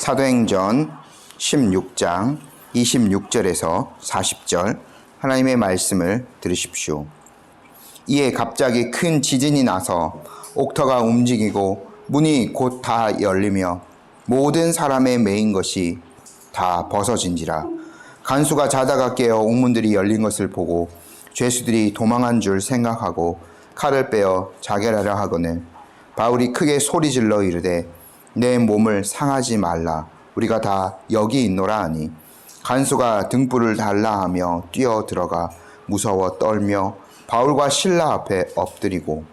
사도행전 16장 26절에서 40절 하나님의 말씀을 들으십시오. 이에 갑자기 큰 지진이 나서 옥터가 움직이고 문이 곧 다 열리며 모든 사람의 매인 것이 다 벗어진지라. 간수가 자다가 깨어 옥문들이 열린 것을 보고 죄수들이 도망한 줄 생각하고 칼을 빼어 자결하려 하거늘 바울이 크게 소리질러 이르되 내 몸을 상하지 말라. 우리가 다 여기 있노라 하니 간수가 등불을 달라 하며 뛰어 들어가 무서워 떨며 바울과 실라 앞에 엎드리고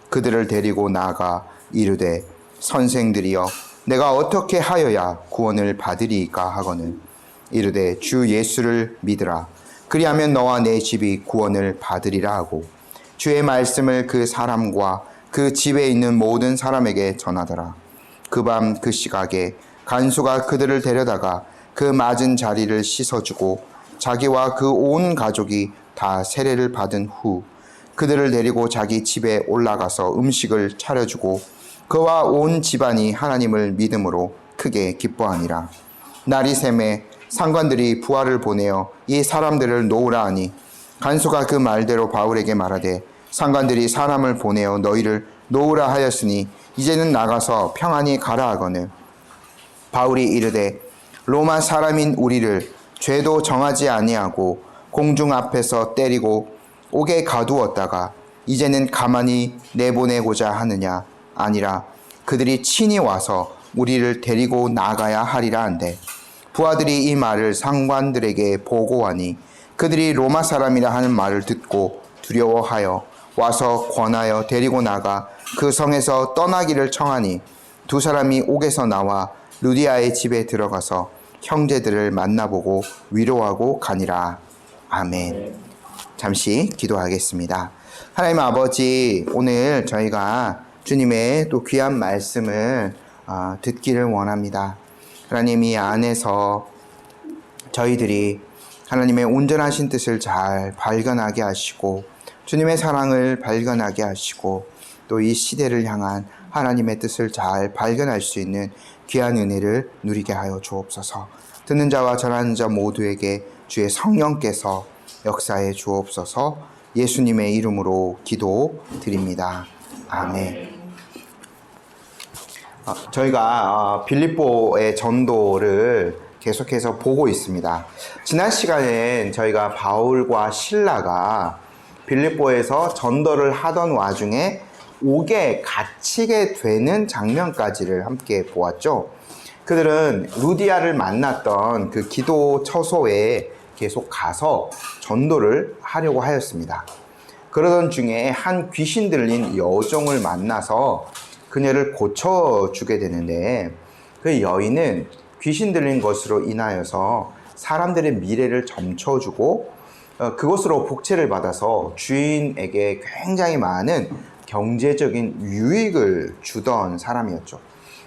그들을 데리고 나가 이르되 선생들이여 내가 어떻게 하여야 구원을 받으리이까 하거늘 이르되 주 예수를 믿으라. 그리하면 너와 내 집이 구원을 받으리라 하고 주의 말씀을 그 사람과 그 집에 있는 모든 사람에게 전하더라. 그 밤 그 시각에 간수가 그들을 데려다가 그 맞은 자리를 씻어주고 자기와 그 온 가족이 다 세례를 받은 후 그들을 데리고 자기 집에 올라가서 음식을 차려주고 그와 온 집안이 하나님을 믿음으로 크게 기뻐하니라. 날이 새매 상관들이 부하를 보내어 이 사람들을 놓으라 하니 간수가 그 말대로 바울에게 말하되 상관들이 사람을 보내어 너희를 놓으라 하였으니 이제는 나가서 평안히 가라 하거늘 바울이 이르되 로마 사람인 우리를 죄도 정하지 아니하고 공중 앞에서 때리고 옥에 가두었다가 이제는 가만히 내보내고자 하느냐. 아니라 그들이 친히 와서 우리를 데리고 나가야 하리라 한대 부하들이 이 말을 상관들에게 보고하니 그들이 로마 사람이라 하는 말을 듣고 두려워하여 와서 권하여 데리고 나가 그 성에서 떠나기를 청하니 두 사람이 옥에서 나와 루디아의 집에 들어가서 형제들을 만나보고 위로하고 가니라. 아멘. 잠시 기도하겠습니다. 하나님 아버지, 오늘 저희가 주님의 또 귀한 말씀을 듣기를 원합니다. 하나님 이 안에서 저희들이 하나님의 온전하신 뜻을 잘 발견하게 하시고 주님의 사랑을 발견하게 하시고 또 이 시대를 향한 하나님의 뜻을 잘 발견할 수 있는 귀한 은혜를 누리게 하여 주옵소서. 듣는 자와 전하는 자 모두에게 주의 성령께서 역사해 주옵소서. 예수님의 이름으로 기도드립니다. 아멘. 저희가 빌립보의 전도를 계속해서 보고 있습니다. 지난 시간엔 저희가 바울과 실라가 빌립보에서 전도를 하던 와중에 옥에 갇히게 되는 장면까지를 함께 보았죠. 그들은 루디아를 만났던 그 기도 처소에 계속 가서 전도를 하려고 하였습니다. 그러던 중에 한 귀신 들린 여종을 만나서 그녀를 고쳐주게 되는데 그 여인은 귀신 들린 것으로 인하여서 사람들의 미래를 점쳐주고 그것으로 복채를 받아서 주인에게 굉장히 많은 경제적인 유익을 주던 사람이었죠.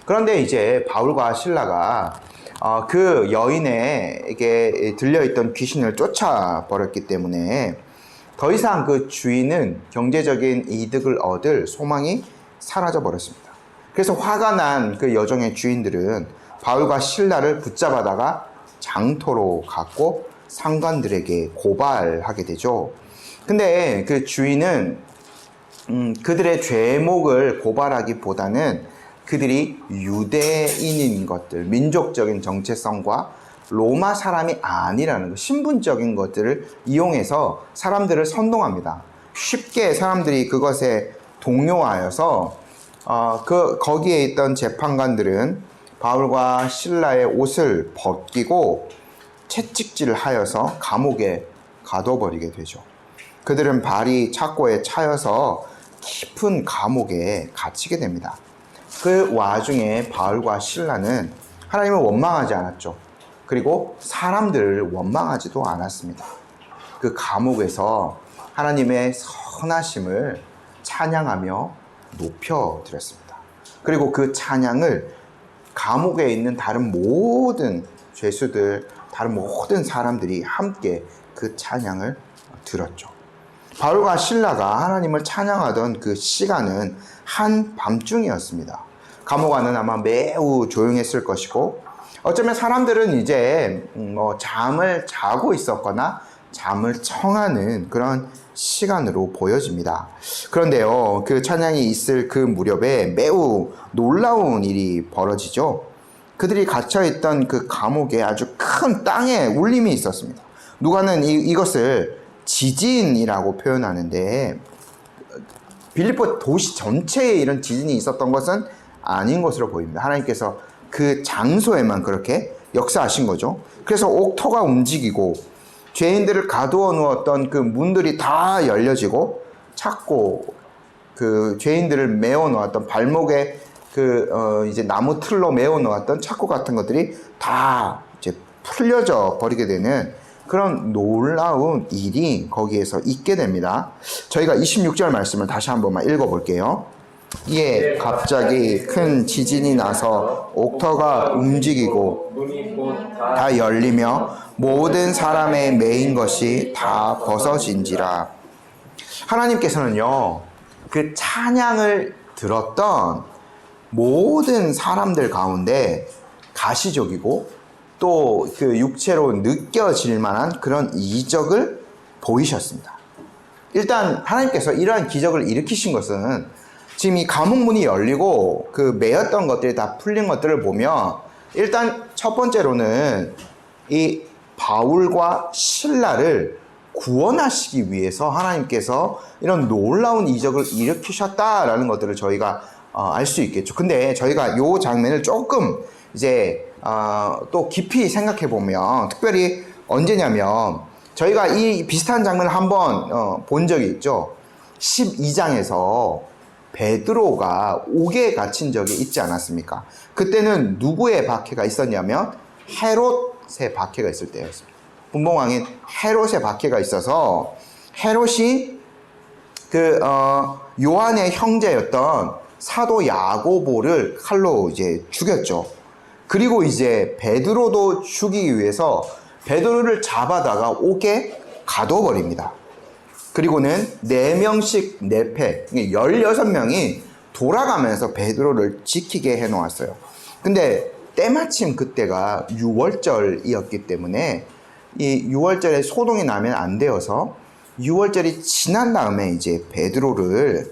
그런데 이제 바울과 실라가 그 여인에게 들려있던 귀신을 쫓아버렸기 때문에 더 이상 그 주인은 경제적인 이득을 얻을 소망이 사라져 버렸습니다. 그래서 화가 난 그 여종의 주인들은 바울과 실라를 붙잡아다가 장터로 갔고 상관들에게 고발하게 되죠. 근데 그 주인은 그들의 죄목을 고발하기보다는 그들이 유대인인 것들, 민족적인 정체성과 로마 사람이 아니라는 것, 신분적인 것들을 이용해서 사람들을 선동합니다. 쉽게 사람들이 그것에 동요하여서 거기에 있던 재판관들은 바울과 실라의 옷을 벗기고 채찍질을 하여서 감옥에 가둬버리게 되죠. 그들은 발이 착고에 차여서 깊은 감옥에 갇히게 됩니다. 그 와중에 바울과 실라는 하나님을 원망하지 않았죠. 그리고 사람들을 원망하지도 않았습니다. 그 감옥에서 하나님의 선하심을 찬양하며 높여드렸습니다. 그리고 그 찬양을 감옥에 있는 다른 모든 죄수들, 다른 모든 사람들이 함께 그 찬양을 들었죠. 바울과 실라가 하나님을 찬양하던 그 시간은 한밤중이었습니다. 감옥 안은 아마 매우 조용했을 것이고 어쩌면 사람들은 이제 뭐 잠을 자고 있었거나 잠을 청하는 그런 시간으로 보여집니다. 그런데요, 그 찬양이 있을 그 무렵에 매우 놀라운 일이 벌어지죠. 그들이 갇혀있던 그 감옥에 아주 큰 땅의 울림이 있었습니다. 누가는 이것을 지진이라고 표현하는데, 빌립보 도시 전체에 이런 지진이 있었던 것은 아닌 것으로 보입니다. 하나님께서 그 장소에만 그렇게 역사하신 거죠. 그래서 옥토가 움직이고 죄인들을 가두어 놓았던 그 문들이 다 열려지고, 찾고 그 죄인들을 메어 놓았던 발목에 이제 나무 틀로 메어 놓았던 찾고 같은 것들이 다 이제 풀려져 버리게 되는 그런 놀라운 일이 거기에서 있게 됩니다. 저희가 26절 말씀을 다시 한 번만 읽어볼게요. 이에 갑자기 큰 지진이 나서 옥터가 움직이고 다 열리며 모든 사람의 매인 것이 다 벗어진지라. 하나님께서는요, 그 찬양을 들었던 모든 사람들 가운데 가시적이고 또 그 육체로 느껴질 만한 그런 이적을 보이셨습니다. 일단 하나님께서 이러한 기적을 일으키신 것은 지금 이 감옥 문이 열리고 그 매였던 것들이 다 풀린 것들을 보면, 일단 첫 번째로는 이 바울과 실라를 구원하시기 위해서 하나님께서 이런 놀라운 이적을 일으키셨다라는 것들을 저희가 알 수 있겠죠. 근데 저희가 이 장면을 조금 이제 또 깊이 생각해 보면, 특별히 언제냐면 저희가 이 비슷한 장면을 한번 본 적이 있죠. 12장에서 베드로가 옥에 갇힌 적이 있지 않았습니까? 그때는 누구의 박해가 있었냐면 헤롯의 박해가 있을 때였습니다. 분봉왕인 헤롯의 박해가 있어서 헤롯이 요한의 형제였던 사도 야고보를 칼로 이제 죽였죠. 그리고 이제 베드로도 죽이기 위해서 베드로를 잡아다가 옥에 가둬버립니다. 그리고는 4명씩 4패, 16명이 돌아가면서 베드로를 지키게 해놓았어요. 근데 때마침 그때가 6월절이었기 때문에 이 6월절에 소동이 나면 안 되어서 6월절이 지난 다음에 이제 베드로를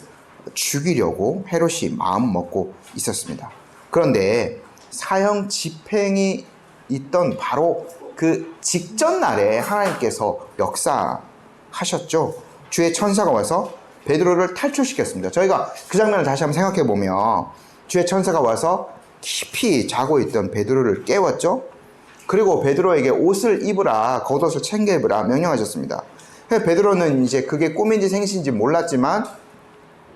죽이려고 헤롯이 마음 먹고 있었습니다. 그런데 사형 집행이 있던 바로 그 직전 날에 하나님께서 역사하셨죠. 주의 천사가 와서 베드로를 탈출시켰습니다. 저희가 그 장면을 다시 한번 생각해 보면, 주의 천사가 와서 깊이 자고 있던 베드로를 깨웠죠. 그리고 베드로에게 옷을 입으라, 겉옷을 챙겨 입으라 명령하셨습니다. 베드로는 이제 그게 꿈인지 생신인지 몰랐지만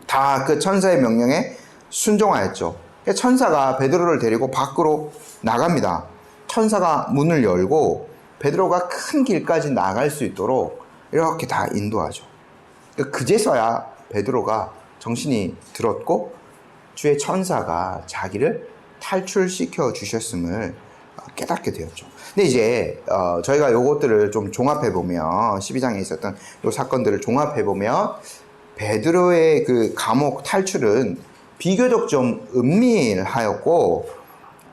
다 그 천사의 명령에 순종하였죠. 천사가 베드로를 데리고 밖으로 나갑니다. 천사가 문을 열고 베드로가 큰 길까지 나갈 수 있도록 이렇게 다 인도하죠. 그제서야 베드로가 정신이 들었고 주의 천사가 자기를 탈출시켜 주셨음을 깨닫게 되었죠. 근데 이제 저희가 요것들을 좀 종합해 보면, 12장에 있었던 요 사건들을 종합해 보면, 베드로의 그 감옥 탈출은 비교적 좀 은밀하였고,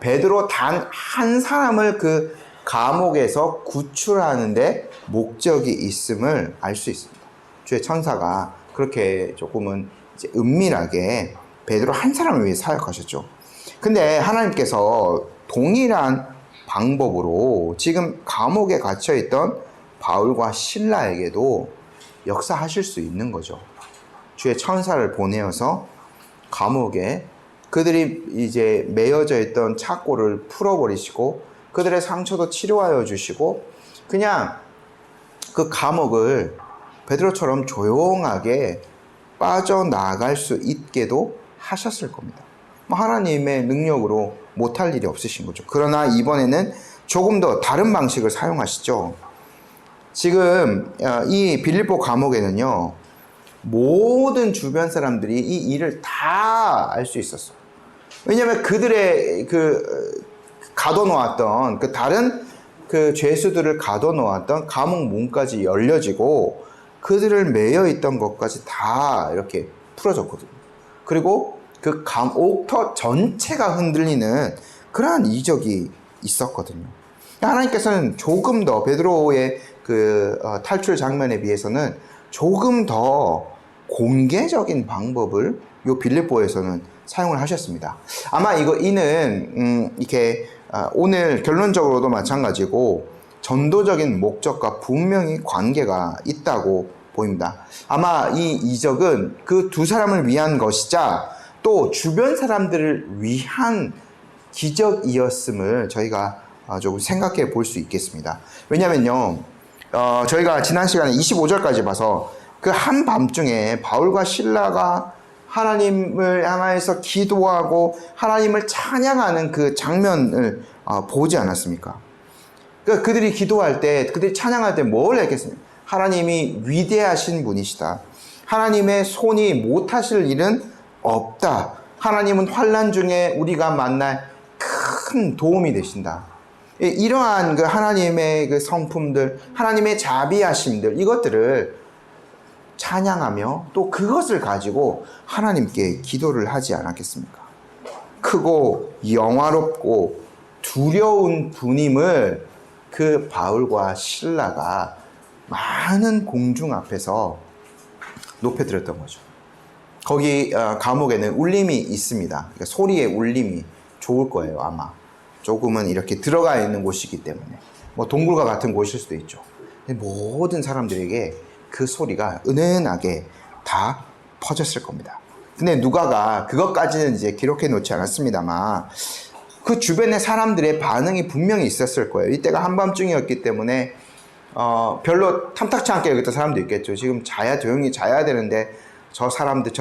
베드로 단 한 사람을 그 감옥에서 구출하는데 목적이 있음을 알 수 있습니다. 주의 천사가 그렇게 조금은 이제 은밀하게 베드로 한 사람을 위해 사역하셨죠. 근데 하나님께서 동일한 방법으로 지금 감옥에 갇혀있던 바울과 실라에게도 역사하실 수 있는 거죠. 주의 천사를 보내어서 감옥에 그들이 이제 매여져 있던 착고를 풀어버리시고 그들의 상처도 치료하여 주시고 그냥 그 감옥을 베드로처럼 조용하게 빠져나갈 수 있게도 하셨을 겁니다. 하나님의 능력으로 못할 일이 없으신 거죠. 그러나 이번에는 조금 더 다른 방식을 사용하시죠. 지금 이 빌립보 감옥에는요, 모든 주변 사람들이 이 일을 다 알 수 있었어요. 왜냐하면 그들의 가둬놓았던 그 다른 그 죄수들을 가둬놓았던 감옥 문까지 열려지고 그들을 매여 있던 것까지 다 이렇게 풀어졌거든요. 그리고 그 옥터 전체가 흔들리는 그러한 이적이 있었거든요. 하나님께서는 조금 더 베드로의 탈출 장면에 비해서는 조금 더 공개적인 방법을 요 빌립보에서는 사용을 하셨습니다. 아마 이는 이렇게 오늘 결론적으로도 마찬가지고 전도적인 목적과 분명히 관계가 있다고 보입니다. 아마 이 이적은 그 두 사람을 위한 것이자 또 주변 사람들을 위한 기적이었음을 저희가 조금 생각해 볼 수 있겠습니다. 왜냐면요, 저희가 지난 시간에 25절까지 봐서 그 한밤중에 바울과 실라가 하나님을 향해서 기도하고 하나님을 찬양하는 그 장면을 보지 않았습니까? 그러니까 그들이 기도할 때, 그들이 찬양할 때 뭘 했겠습니까? 하나님이 위대하신 분이시다. 하나님의 손이 못하실 일은 없다. 하나님은 환난 중에 우리가 만날 큰 도움이 되신다. 이러한 그 하나님의 그 성품들, 하나님의 자비하심들, 이것들을 찬양하며 또 그것을 가지고 하나님께 기도를 하지 않았겠습니까? 크고 영화롭고 두려운 분임을 그 바울과 실라가 많은 공중 앞에서 높여드렸던 거죠. 거기 감옥에는 울림이 있습니다. 그러니까 소리의 울림이 좋을 거예요, 아마. 조금은 이렇게 들어가 있는 곳이기 때문에. 뭐 동굴과 같은 곳일 수도 있죠. 모든 사람들에게 그 소리가 은은하게 다 퍼졌을 겁니다. 근데 누가가 그것까지는 이제 기록해 놓지 않았습니다만 그 주변의 사람들의 반응이 분명히 있었을 거예요. 이때가 한밤중이었기 때문에 별로 탐탁치 않게 여겼던 사람도 있겠죠. 지금 조용히 자야 되는데 저 사람들,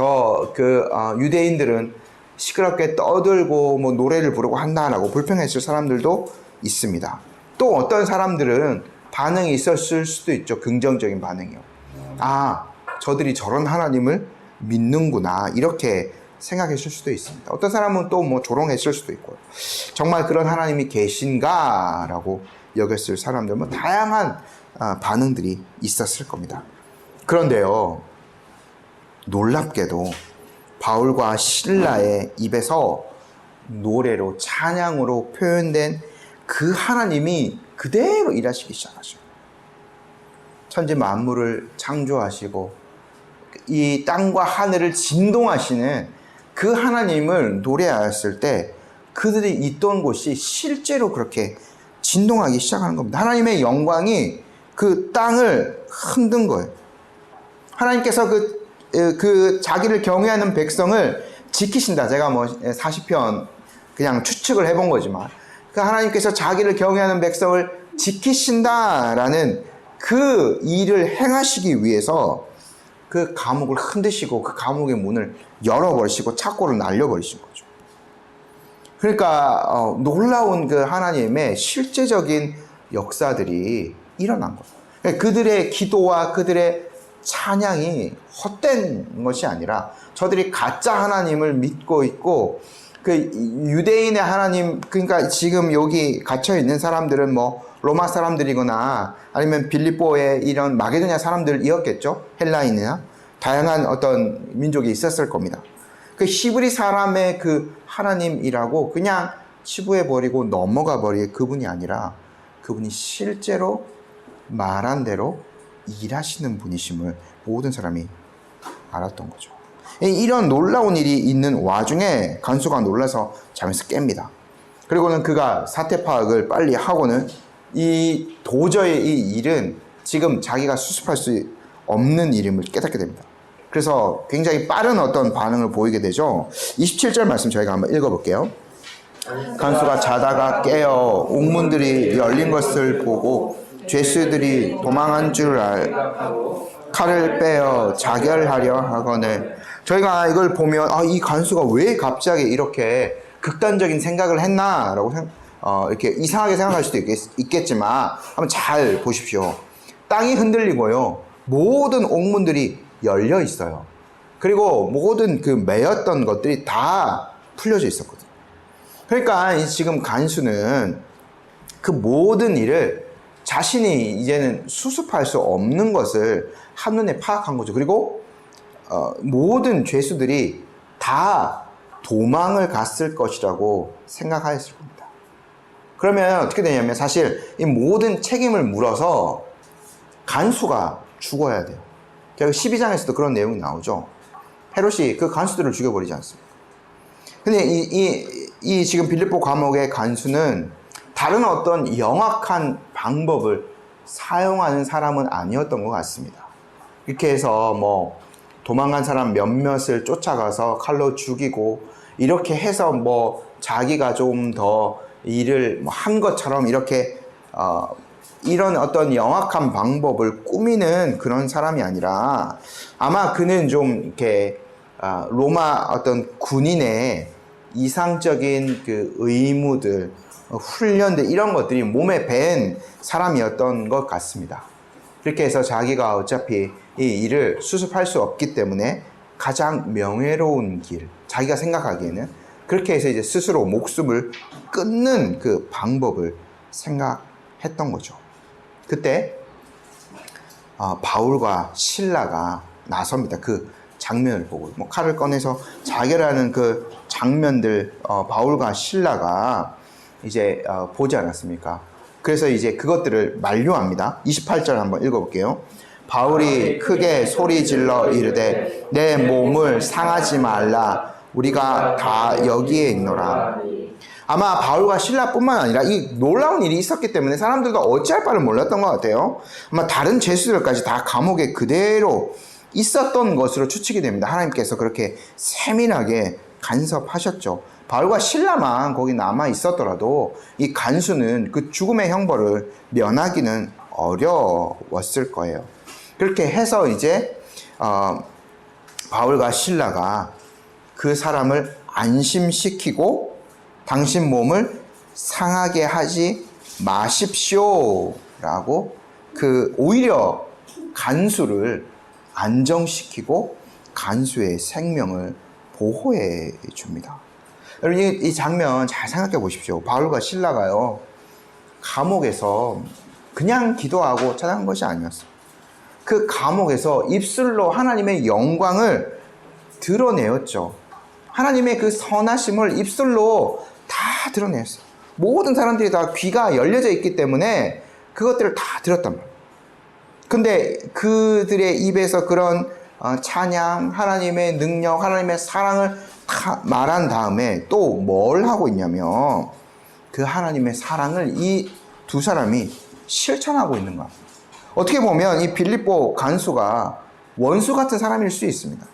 유대인들은 시끄럽게 떠들고 뭐 노래를 부르고 한다라고 불평했을 사람들도 있습니다. 또 어떤 사람들은 반응이 있었을 수도 있죠. 긍정적인 반응이요. 저들이 저런 하나님을 믿는구나, 이렇게 생각했을 수도 있습니다. 어떤 사람은 또 뭐 조롱했을 수도 있고요. 정말 그런 하나님이 계신가? 라고 여겼을 사람들, 뭐 다양한 반응들이 있었을 겁니다. 그런데요, 놀랍게도 바울과 실라의 입에서 노래로, 찬양으로 표현된 그 하나님이 그대로 일하시기 시작하죠. 천지 만물을 창조하시고 이 땅과 하늘을 진동하시는 그 하나님을 노래하였을 때 그들이 있던 곳이 실제로 그렇게 진동하기 시작하는 겁니다. 하나님의 영광이 그 땅을 흔든 거예요. 하나님께서 그 자기를 경외하는 백성을 지키신다. 제가 뭐 40편 그냥 추측을 해본 거지만, 그 하나님께서 자기를 경외하는 백성을 지키신다라는 그 일을 행하시기 위해서 그 감옥을 흔드시고 그 감옥의 문을 열어버리시고 창고를 날려버리신 거죠. 그러니까 놀라운 그 하나님의 실제적인 역사들이 일어난 거예요. 그들의 기도와 그들의 찬양이 헛된 것이 아니라 저들이 가짜 하나님을 믿고 있고, 그 유대인의 하나님, 그러니까 지금 여기 갇혀 있는 사람들은 뭐 로마 사람들이거나 아니면 빌립보의 이런 마게도냐 사람들이었겠죠. 헬라인이나 다양한 어떤 민족이 있었을 겁니다. 그 히브리 사람의 그 하나님이라고 그냥 치부해버리고 넘어가 버릴 그분이 아니라 그분이 실제로 말한 대로 일하시는 분이심을 모든 사람이 알았던 거죠. 이런 놀라운 일이 있는 와중에 간수가 놀라서 잠에서 깹니다. 그리고는 그가 사태 파악을 빨리 하고는 도저히 이 일은 지금 자기가 수습할 수 없는 일임을 깨닫게 됩니다. 그래서 굉장히 빠른 어떤 반응을 보이게 되죠. 27절 말씀 저희가 한번 읽어볼게요. 간수가 자다가 깨어 옥문들이 열린 것을 보고 죄수들이 도망한 줄 칼을 빼어 자결하려 하거늘. 저희가 이걸 보면 이 간수가 왜 갑자기 이렇게 극단적인 생각을 했나라고 이렇게 이상하게 생각할 수도 있겠지만 한번 잘 보십시오. 땅이 흔들리고요, 모든 옥문들이 열려 있어요. 그리고 모든 그 매였던 것들이 다 풀려져 있었거든요. 그러니까 지금 간수는 그 모든 일을 자신이 이제는 수습할 수 없는 것을 한눈에 파악한 거죠. 그리고 모든 죄수들이 다 도망을 갔을 것이라고 생각하였을 겁니다. 그러면 어떻게 되냐면 사실 이 모든 책임을 물어서 간수가 죽어야 돼요. 결국 12장에서도 그런 내용이 나오죠. 헤롯이 그 간수들을 죽여버리지 않습니까? 근데 이 지금 빌립보 감옥의 간수는 다른 어떤 영악한 방법을 사용하는 사람은 아니었던 것 같습니다. 이렇게 해서 뭐 도망간 사람 몇몇을 쫓아가서 칼로 죽이고 이렇게 해서 뭐 자기가 좀 더 일을 한 것처럼 이렇게 이런 어떤 영악한 방법을 꾸미는 그런 사람이 아니라 아마 그는 좀 이렇게 로마 어떤 군인의 이상적인 그 의무들, 훈련들 이런 것들이 몸에 밴 사람이었던 것 같습니다. 그렇게 해서 자기가 어차피 이 일을 수습할 수 없기 때문에 가장 명예로운 길, 자기가 생각하기에는 그렇게 해서 이제 스스로 목숨을 끊는 그 방법을 생각했던 거죠. 그때 바울과 실라가 나섭니다. 그 장면을 보고 뭐 칼을 꺼내서 자결하는 그 장면들 바울과 실라가 이제 보지 않았습니까? 그래서 이제 그것들을 만류합니다. 28절 한번 읽어볼게요. 바울이 크게 소리 질러 이르되 내 몸을 상하지 말라 우리가 다 여기에 있노라. 아마 바울과 실라뿐만 아니라 이 놀라운 일이 있었기 때문에 사람들도 어찌할 바를 몰랐던 것 같아요. 아마 다른 죄수들까지 다 감옥에 그대로 있었던 것으로 추측이 됩니다. 하나님께서 그렇게 세밀하게 간섭하셨죠. 바울과 실라만 거기 남아 있었더라도 이 간수는 그 죽음의 형벌을 면하기는 어려웠을 거예요. 그렇게 해서 이제 바울과 실라가 그 사람을 안심시키고 당신 몸을 상하게 하지 마십시오 라고 오히려 간수를 안정시키고 간수의 생명을 보호해 줍니다. 여러분 이 장면 잘 생각해 보십시오. 바울과 실라가요 감옥에서 그냥 기도하고 찬양한 것이 아니었어요. 그 감옥에서 입술로 하나님의 영광을 드러내었죠. 하나님의 그 선하심을 입술로 다 드러냈어요. 모든 사람들이 다 귀가 열려져 있기 때문에 그것들을 다 들었단 말이에요. 근데 그들의 입에서 그런 찬양, 하나님의 능력, 하나님의 사랑을 다 말한 다음에 또 뭘 하고 있냐면 그 하나님의 사랑을 이 두 사람이 실천하고 있는 거야. 어떻게 보면 이 빌립보 간수가 원수 같은 사람일 수 있습니다.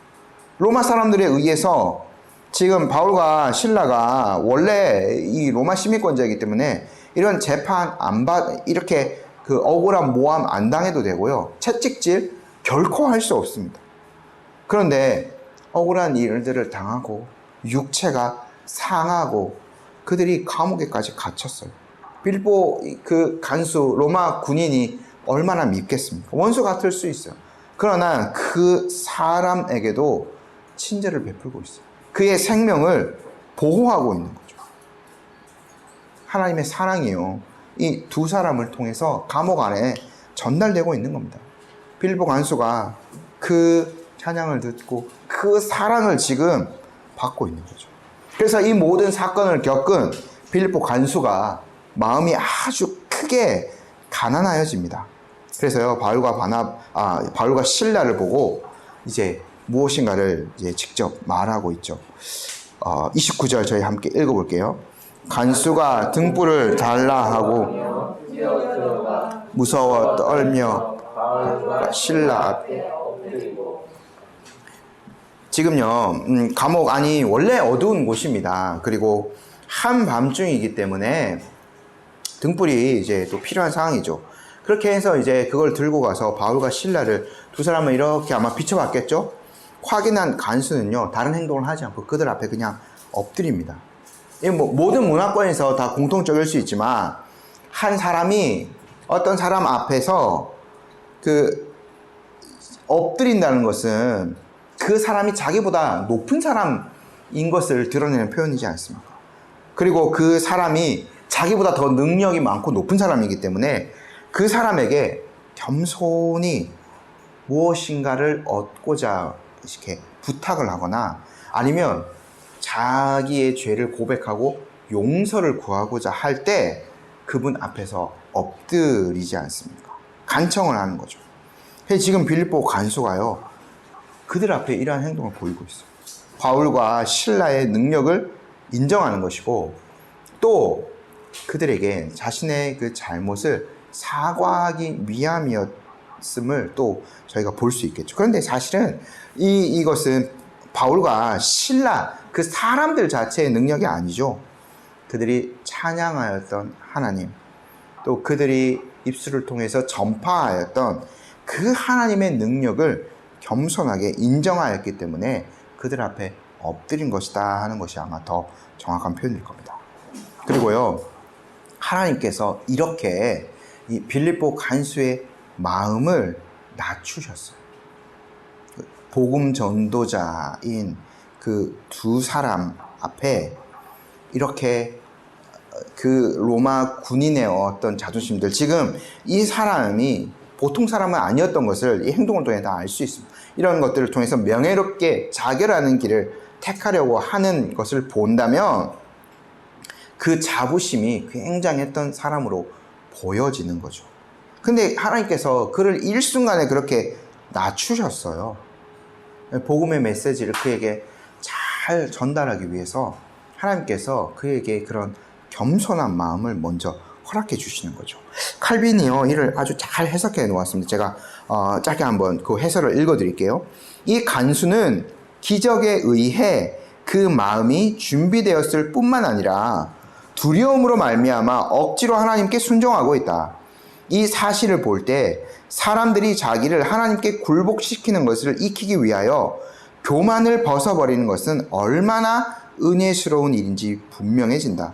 로마 사람들에 의해서 지금 바울과 실라가 원래 이 로마 시민권자이기 때문에 이런 재판 이렇게 그 억울한 모함 안 당해도 되고요. 채찍질 결코 할 수 없습니다. 그런데 억울한 일들을 당하고 육체가 상하고 그들이 감옥에까지 갇혔어요. 빌보 그 간수 로마 군인이 얼마나 밉겠습니까? 원수 같을 수 있어요. 그러나 그 사람에게도 친절을 베풀고 있어요. 그의 생명을 보호하고 있는 거죠. 하나님의 사랑이요. 이 두 사람을 통해서 감옥 안에 전달되고 있는 겁니다. 빌보 간수가 그 찬양을 듣고 그 사랑을 지금 받고 있는 거죠. 그래서 이 모든 사건을 겪은 빌보 간수가 마음이 아주 크게 가난하여집니다. 그래서요 바울과 실라를 보고 이제 무엇인가를 이제 직접 말하고 있죠. 29절 저희 함께 읽어볼게요. 간수가 등불을 달라 하고 무서워 떨며 실라 앞에 지금요 감옥 안이 원래 어두운 곳입니다. 그리고 한밤중이기 때문에 등불이 이제 또 필요한 상황이죠. 그렇게 해서 이제 그걸 들고 가서 바울과 실라를 두 사람을 이렇게 아마 비춰봤겠죠. 확인한 간수는요 다른 행동을 하지 않고 그들 앞에 그냥 엎드립니다. 모든 문화권에서 다 공통적일 수 있지만 한 사람이 어떤 사람 앞에서 엎드린다는 것은 그 사람이 자기보다 높은 사람인 것을 드러내는 표현이지 않습니까? 그리고 그 사람이 자기보다 더 능력이 많고 높은 사람이기 때문에 그 사람에게 겸손히 무엇인가를 얻고자 이렇게 부탁을 하거나 아니면 자기의 죄를 고백하고 용서를 구하고자 할 때 그분 앞에서 엎드리지 않습니까? 간청을 하는 거죠. 지금 빌립보 간수가요, 그들 앞에 이러한 행동을 보이고 있어요. 바울과 실라의 능력을 인정하는 것이고, 또 그들에게 자신의 그 잘못을 사과하기 위함이었음을 또 저희가 볼 수 있겠죠. 그런데 사실은 이것은 바울과 실라 그 사람들 자체의 능력이 아니죠. 그들이 찬양하였던 하나님, 또 그들이 입술을 통해서 전파하였던 그 하나님의 능력을 겸손하게 인정하였기 때문에 그들 앞에 엎드린 것이다 하는 것이 아마 더 정확한 표현일 겁니다. 그리고요, 하나님께서 이렇게 이 빌립보 간수의 마음을 낮추셨어요. 복음 전도자인 그 두 사람 앞에 이렇게 그 로마 군인의 어떤 자존심들, 지금 이 사람이 보통 사람은 아니었던 것을 이 행동을 통해 다 알 수 있습니다. 이런 것들을 통해서 명예롭게 자결하는 길을 택하려고 하는 것을 본다면 그 자부심이 굉장했던 사람으로 보여지는 거죠. 근데 하나님께서 그를 일순간에 그렇게 낮추셨어요. 복음의 메시지를 그에게 잘 전달하기 위해서 하나님께서 그에게 그런 겸손한 마음을 먼저 허락해 주시는 거죠. 칼빈이요, 이를 아주 잘 해석해 놓았습니다. 제가 짧게 한번 그 해설을 읽어 드릴게요. 이 간수는 기적에 의해 그 마음이 준비되었을 뿐만 아니라 두려움으로 말미암아 억지로 하나님께 순종하고 있다. 이 사실을 볼 때 사람들이 자기를 하나님께 굴복시키는 것을 익히기 위하여 교만을 벗어버리는 것은 얼마나 은혜스러운 일인지 분명해진다.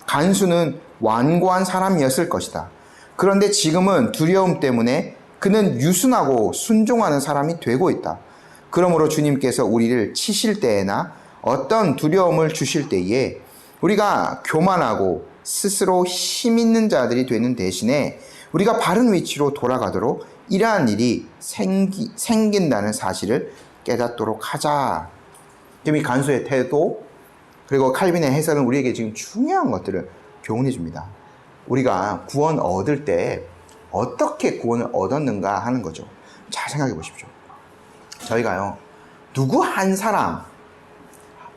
간수는 완고한 사람이었을 것이다. 그런데 지금은 두려움 때문에 그는 유순하고 순종하는 사람이 되고 있다. 그러므로 주님께서 우리를 치실 때에나 어떤 두려움을 주실 때에 우리가 교만하고 스스로 힘 있는 자들이 되는 대신에 우리가 바른 위치로 돌아가도록 이러한 일이 생긴다는 사실을 깨닫도록 하자. 지금 이 간수의 태도, 그리고 칼빈의 해석은 우리에게 지금 중요한 것들을 교훈해 줍니다. 우리가 구원 얻을 때 어떻게 구원을 얻었는가 하는 거죠. 잘 생각해 보십시오. 저희가요, 누구 한 사람,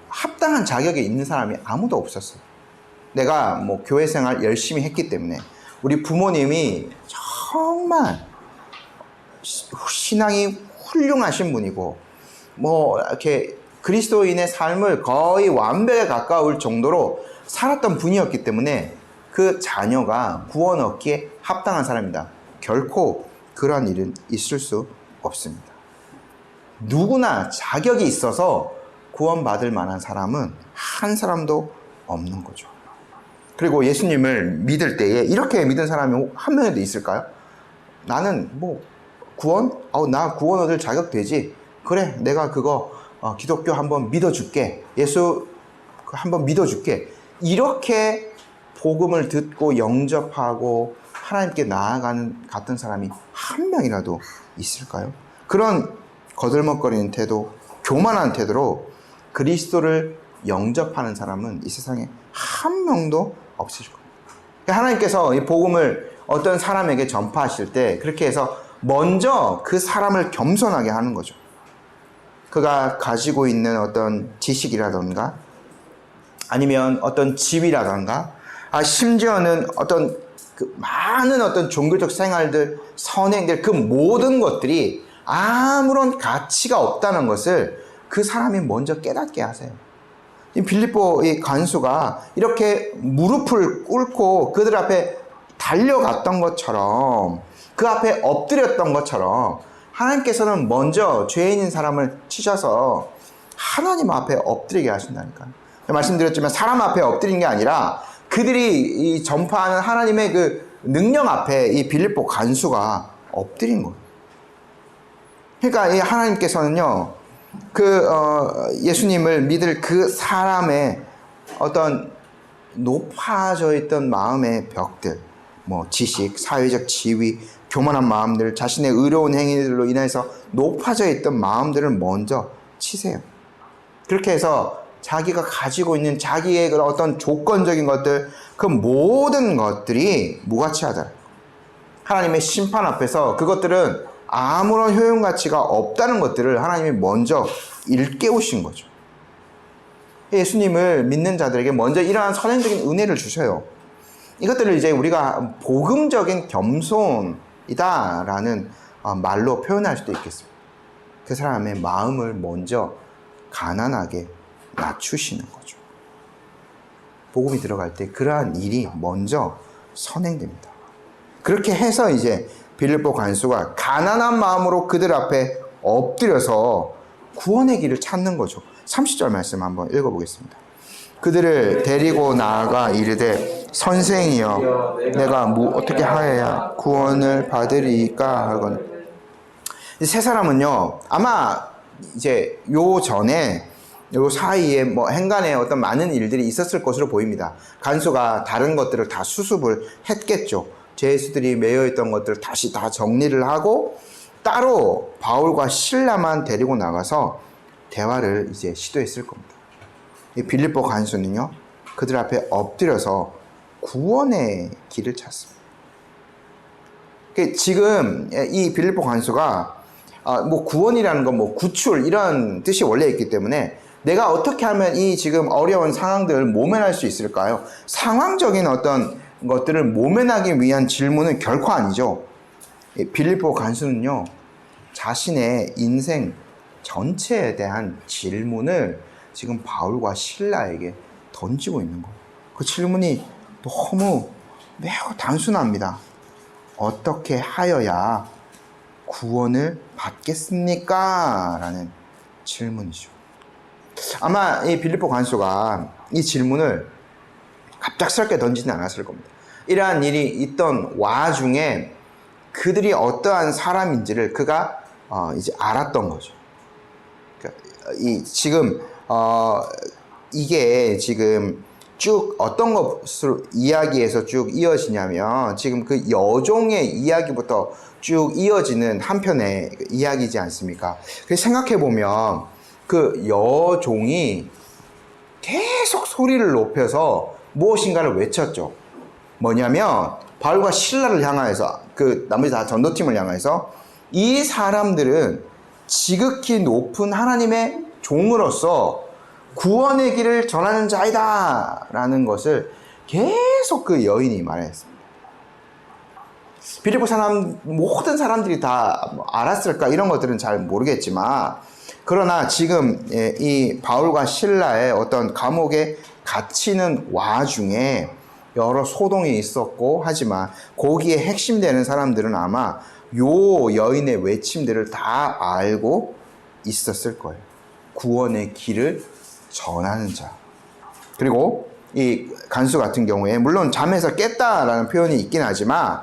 합당한 자격에 있는 사람이 아무도 없었어요. 내가 뭐 교회 생활 열심히 했기 때문에, 우리 부모님이 정말 신앙이 훌륭하신 분이고, 뭐 이렇게 그리스도인의 삶을 거의 완벽에 가까울 정도로 살았던 분이었기 때문에 그 자녀가 구원 얻기에 합당한 사람이다. 결코 그러한 일은 있을 수 없습니다. 누구나 자격이 있어서 구원받을 만한 사람은 한 사람도 없는 거죠. 그리고 예수님을 믿을 때에 이렇게 믿은 사람이 한 명이라도 있을까요? 나는 뭐 나 구원 얻을 자격 되지. 그래, 내가 그거 기독교 한번 믿어줄게. 예수 한번 믿어줄게. 이렇게 복음을 듣고 영접하고 하나님께 나아가는 같은 사람이 한 명이라도 있을까요? 그런 거들먹거리는 태도, 교만한 태도로 그리스도를 영접하는 사람은 이 세상에 한 명도 없으실 겁니다. 하나님께서 이 복음을 어떤 사람에게 전파하실 때 그렇게 해서 먼저 그 사람을 겸손하게 하는 거죠. 그가 가지고 있는 어떤 지식이라던가 아니면 어떤 지위라던가 심지어는 어떤 그 많은 어떤 종교적 생활들, 선행들, 그 모든 것들이 아무런 가치가 없다는 것을 그 사람이 먼저 깨닫게 하세요. 이 빌립보 이 간수가 이렇게 무릎을 꿇고 그들 앞에 달려갔던 것처럼, 그 앞에 엎드렸던 것처럼 하나님께서는 먼저 죄인인 사람을 치셔서 하나님 앞에 엎드리게 하신다니까요. 말씀드렸지만 사람 앞에 엎드린 게 아니라 그들이 이 전파하는 하나님의 그 능력 앞에 이 빌립보 간수가 엎드린 거예요. 그러니까 이 하나님께서는요, 예수님을 믿을 그 사람의 어떤 높아져 있던 마음의 벽들, 뭐 지식, 사회적 지위, 교만한 마음들, 자신의 의로운 행위들로 인해서 높아져 있던 마음들을 먼저 치세요. 그렇게 해서 자기가 가지고 있는 자기의 그런 어떤 조건적인 것들, 그 모든 것들이 무가치하다. 하나님의 심판 앞에서 그것들은 아무런 효용 가치가 없다는 것들을 하나님이 먼저 일깨우신 거죠. 예수님을 믿는 자들에게 먼저 이러한 선행적인 은혜를 주셔요. 이것들을 이제 우리가 복음적인 겸손이다라는 말로 표현할 수도 있겠습니다. 그 사람의 마음을 먼저 가난하게 낮추시는 거죠. 복음이 들어갈 때 그러한 일이 먼저 선행됩니다. 그렇게 해서 이제 빌립보 간수가 가난한 마음으로 그들 앞에 엎드려서 구원의 길을 찾는 거죠. 30절 말씀 한번 읽어보겠습니다. 그들을 데리고 나아가 이르되 선생이여 내가 어떻게 하여야 구원을 받으리까 하거늘. 세 사람은요 아마 이제 요 전에 요 사이에 뭐 행간에 어떤 많은 일들이 있었을 것으로 보입니다. 간수가 다른 것들을 다 수습을 했겠죠. 죄수들이 매여 있던 것들을 다시 다 정리를 하고 따로 바울과 실라만 데리고 나가서 대화를 이제 시도했을 겁니다. 이 빌립보 간수는요 그들 앞에 엎드려서 구원의 길을 찾습니다. 지금 이 빌립보 간수가 뭐 구원이라는 건 뭐 구출 이런 뜻이 원래 있기 때문에 내가 어떻게 하면 이 지금 어려운 상황들을 모면할 수 있을까요? 상황적인 어떤 것들을 모면하기 위한 질문은 결코 아니죠. 빌립보 간수는요 자신의 인생 전체에 대한 질문을 지금 바울과 실라에게 던지고 있는 거예요. 그 질문이 너무 매우 단순합니다. 어떻게 하여야 구원을 받겠습니까? 라는 질문이죠. 아마 이 빌립보 간수가 이 질문을 갑작스럽게 던지진 않았을 겁니다. 이러한 일이 있던 와중에 그들이 어떠한 사람인지를 그가 이제 알았던 거죠. 그러니까 이게 지금 쭉 어떤 것으로 이야기에서 쭉 이어지냐면 지금 그 여종의 이야기부터 쭉 이어지는 한편의 이야기지 않습니까? 그래서 생각해보면 그 여종이 계속 소리를 높여서 무엇인가를 외쳤죠. 뭐냐면 바울과 실라를 향하여서 그 나머지 다 전도팀을 향해서 이 사람들은 지극히 높은 하나님의 종으로서 구원의 길을 전하는 자이다 라는 것을 계속 그 여인이 말했습니다. 빌립보 사람 모든 사람들이 다 알았을까 이런 것들은 잘 모르겠지만 그러나 지금 이 바울과 실라의 어떤 감옥에 갇히는 와중에 여러 소동이 있었고 하지만 거기에 핵심되는 사람들은 아마 요 여인의 외침들을 다 알고 있었을 거예요. 구원의 길을 전하는 자. 그리고 이 간수 같은 경우에 물론 잠에서 깼다라는 표현이 있긴 하지만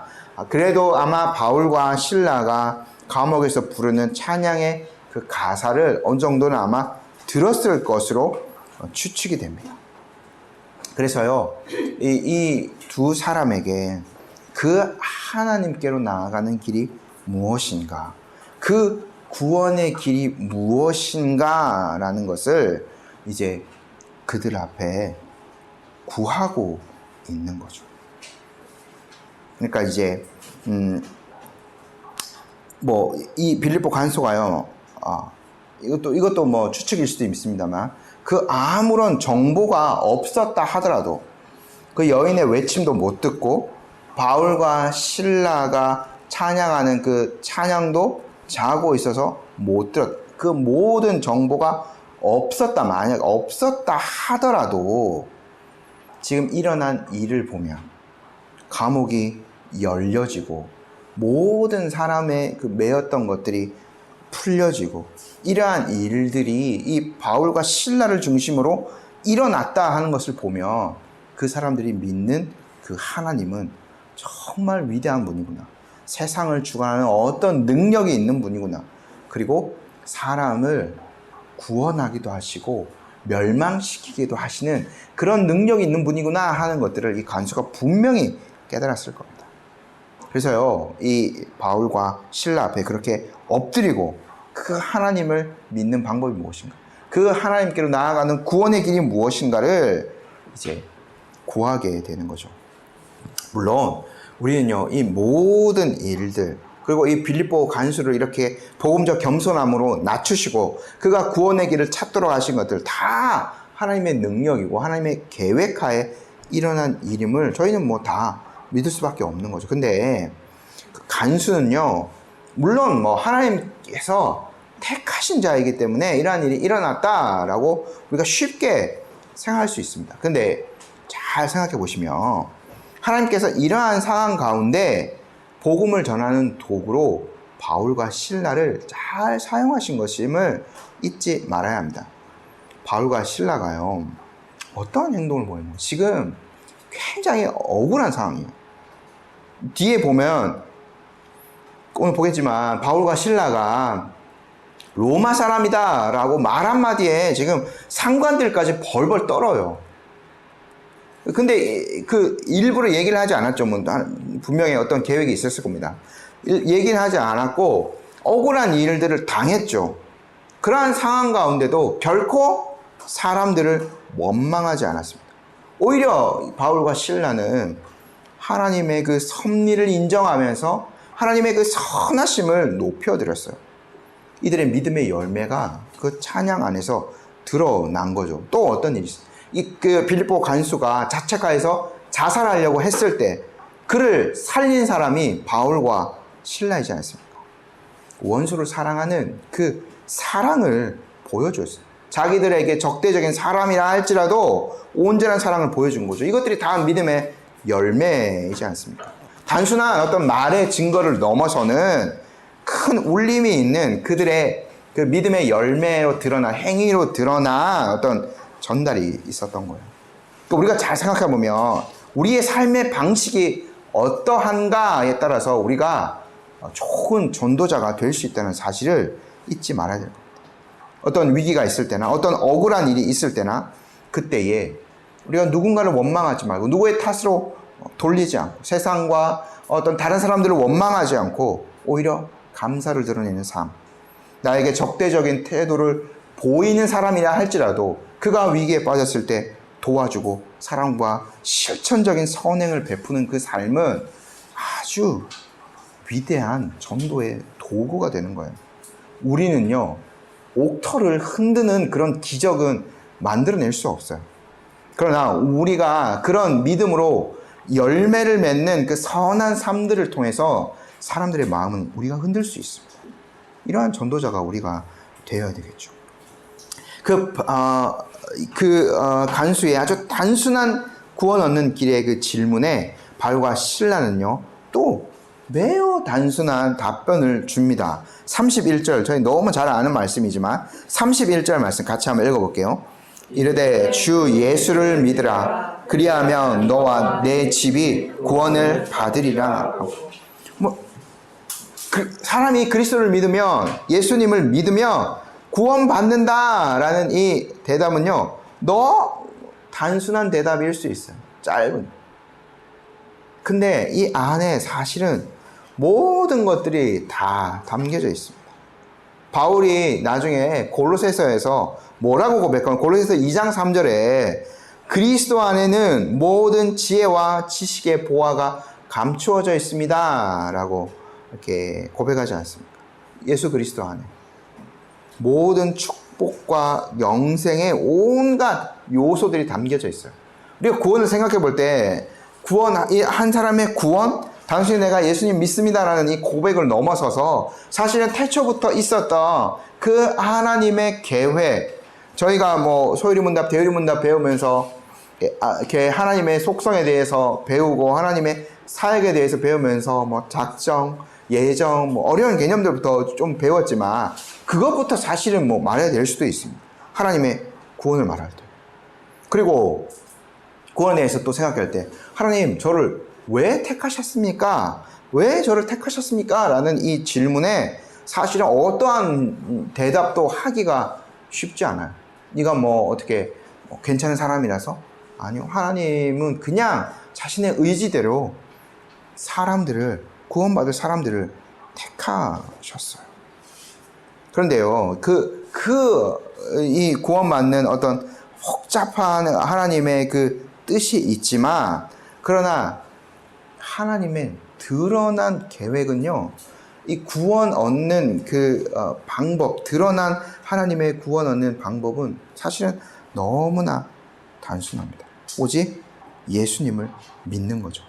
그래도 아마 바울과 실라가 감옥에서 부르는 찬양의 그 가사를 어느 정도는 아마 들었을 것으로 추측이 됩니다. 그래서요, 이 두 사람에게 그 하나님께로 나아가는 길이 무엇인가, 그 구원의 길이 무엇인가 라는 것을 이제 그들 앞에 구하고 있는 거죠. 그러니까 이제 뭐 이 빌립보 간수가요, 이것도 뭐 추측일 수도 있습니다만 그 아무런 정보가 없었다 하더라도 그 여인의 외침도 못 듣고 바울과 실라가 찬양하는 그 찬양도 자고 있어서 못 들었. 그 모든 정보가 없었다, 만약 없었다 하더라도 지금 일어난 일을 보면 감옥이 열려지고 모든 사람의 그 매였던 것들이 풀려지고 이러한 일들이 이 바울과 실라를 중심으로 일어났다 하는 것을 보면 그 사람들이 믿는 그 하나님은 정말 위대한 분이구나. 세상을 주관하는 어떤 능력이 있는 분이구나. 그리고 사람을 구원하기도 하시고 멸망시키기도 하시는 그런 능력이 있는 분이구나 하는 것들을 이 간수가 분명히 깨달았을 겁니다. 그래서요, 이 바울과 실라 앞에 그렇게 엎드리고 그 하나님을 믿는 방법이 무엇인가? 그 하나님께로 나아가는 구원의 길이 무엇인가를 이제 구하게 되는 거죠. 물론 우리는요, 이 모든 일들, 그리고 이 빌립보 간수를 이렇게 복음적 겸손함으로 낮추시고 그가 구원의 길을 찾도록 하신 것들 다 하나님의 능력이고 하나님의 계획하에 일어난 일임을 저희는 뭐 다 믿을 수밖에 없는 거죠. 근데 그 간수는요, 물론 뭐 하나님께서 택하신 자이기 때문에 이러한 일이 일어났다라고 우리가 쉽게 생각할 수 있습니다. 근데 잘 생각해 보시면 하나님께서 이러한 상황 가운데 복음을 전하는 도구로 바울과 실라를 잘 사용하신 것임을 잊지 말아야 합니다. 바울과 실라가요, 어떠한 행동을 보이는 거예요? 지금 굉장히 억울한 상황이에요. 뒤에 보면 오늘 보겠지만 바울과 실라가 로마 사람이다 라고 말 한마디에 지금 상관들까지 벌벌 떨어요. 근데 그 일부러 얘기를 하지 않았죠. 뭐 분명히 어떤 계획이 있었을 겁니다. 얘기는 하지 않았고 억울한 일들을 당했죠. 그러한 상황 가운데도 결코 사람들을 원망하지 않았습니다. 오히려 바울과 실라는 하나님의 그 섭리를 인정하면서 하나님의 그 선하심을 높여드렸어요. 이들의 믿음의 열매가 그 찬양 안에서 드러난 거죠. 또 어떤 일이 있어요? 그 빌립보 간수가 자책하여서 자살하려고 했을 때 그를 살린 사람이 바울과 실라이지 않습니까? 원수를 사랑하는 그 사랑을 보여줬어요. 자기들에게 적대적인 사람이라 할지라도 온전한 사랑을 보여준 거죠. 이것들이 다 믿음의 열매이지 않습니까? 단순한 어떤 말의 증거를 넘어서는 큰 울림이 있는 그들의 그 믿음의 열매로 드러난, 행위로 드러난 어떤 전달이 있었던 거예요. 우리가 잘 생각해 보면 우리의 삶의 방식이 어떠한가에 따라서 우리가 좋은 전도자가 될 수 있다는 사실을 잊지 말아야 될 겁니다. 어떤 위기가 있을 때나 어떤 억울한 일이 있을 때나 그때에 우리가 누군가를 원망하지 말고 누구의 탓으로 돌리지 않고 세상과 어떤 다른 사람들을 원망하지 않고 오히려 감사를 드러내는 삶, 나에게 적대적인 태도를 보이는 사람이라 할지라도 그가 위기에 빠졌을 때 도와주고 사랑과 실천적인 선행을 베푸는 그 삶은 아주 위대한 전도의 도구가 되는 거예요. 우리는요, 옥터를 흔드는 그런 기적은 만들어낼 수 없어요. 그러나 우리가 그런 믿음으로 열매를 맺는 그 선한 삶들을 통해서 사람들의 마음은 우리가 흔들 수 있습니다. 이러한 전도자가 우리가 되어야 되겠죠. 간수의 아주 단순한 구원 얻는 길의 그 질문에 바울과 실라는요, 또 매우 단순한 답변을 줍니다. 31절, 저희 너무 잘 아는 말씀이지만 31절 말씀 같이 한번 읽어볼게요. 이르되 주 예수를 믿으라. 그리하면 너와 내 집이 구원을 받으리라. 사람이 그리스도를 믿으면, 예수님을 믿으면 구원받는다라는 이 대답은요, 단순한 대답일 수 있어요. 짧은. 근데 이 안에 사실은 모든 것들이 다 담겨져 있습니다. 바울이 나중에 골로새서에서 뭐라고 고백하면, 골로새서 2장 3절에 그리스도 안에는 모든 지혜와 지식의 보화가 감추어져 있습니다 라고 이렇게 고백하지 않습니까? 예수 그리스도 안에 모든 축복과 영생의 온갖 요소들이 담겨져 있어요. 우리가 구원을 생각해 볼 때 한 사람의 구원, 당신이 내가 예수님 믿습니다라는 이 고백을 넘어서서 사실은 태초부터 있었던 그 하나님의 계획, 저희가 뭐 소유리문답, 대유리문답 배우면서 이렇게 하나님의 속성에 대해서 배우고 하나님의 사역에 대해서 배우면서 뭐 작정, 예정, 뭐 어려운 개념들부터 좀 배웠지만 그것부터 사실은 뭐 말해야 될 수도 있습니다. 하나님의 구원을 말할 때. 그리고 구원에 대해서 또 생각할 때 하나님 저를 왜 택하셨습니까? 왜 저를 택하셨습니까? 라는 이 질문에 사실은 어떠한 대답도 하기가 쉽지 않아요. 네가 뭐 어떻게 괜찮은 사람이라서? 아니요. 하나님은 그냥 자신의 의지대로 구원받을 사람들을 택하셨어요. 그런데요, 그 이 구원받는 어떤 복잡한 하나님의 그 뜻이 있지만, 그러나 하나님의 드러난 계획은요, 이 구원 얻는 방법, 드러난 하나님의 구원 얻는 방법은 사실은 너무나 단순합니다. 오직 예수님을 믿는 거죠.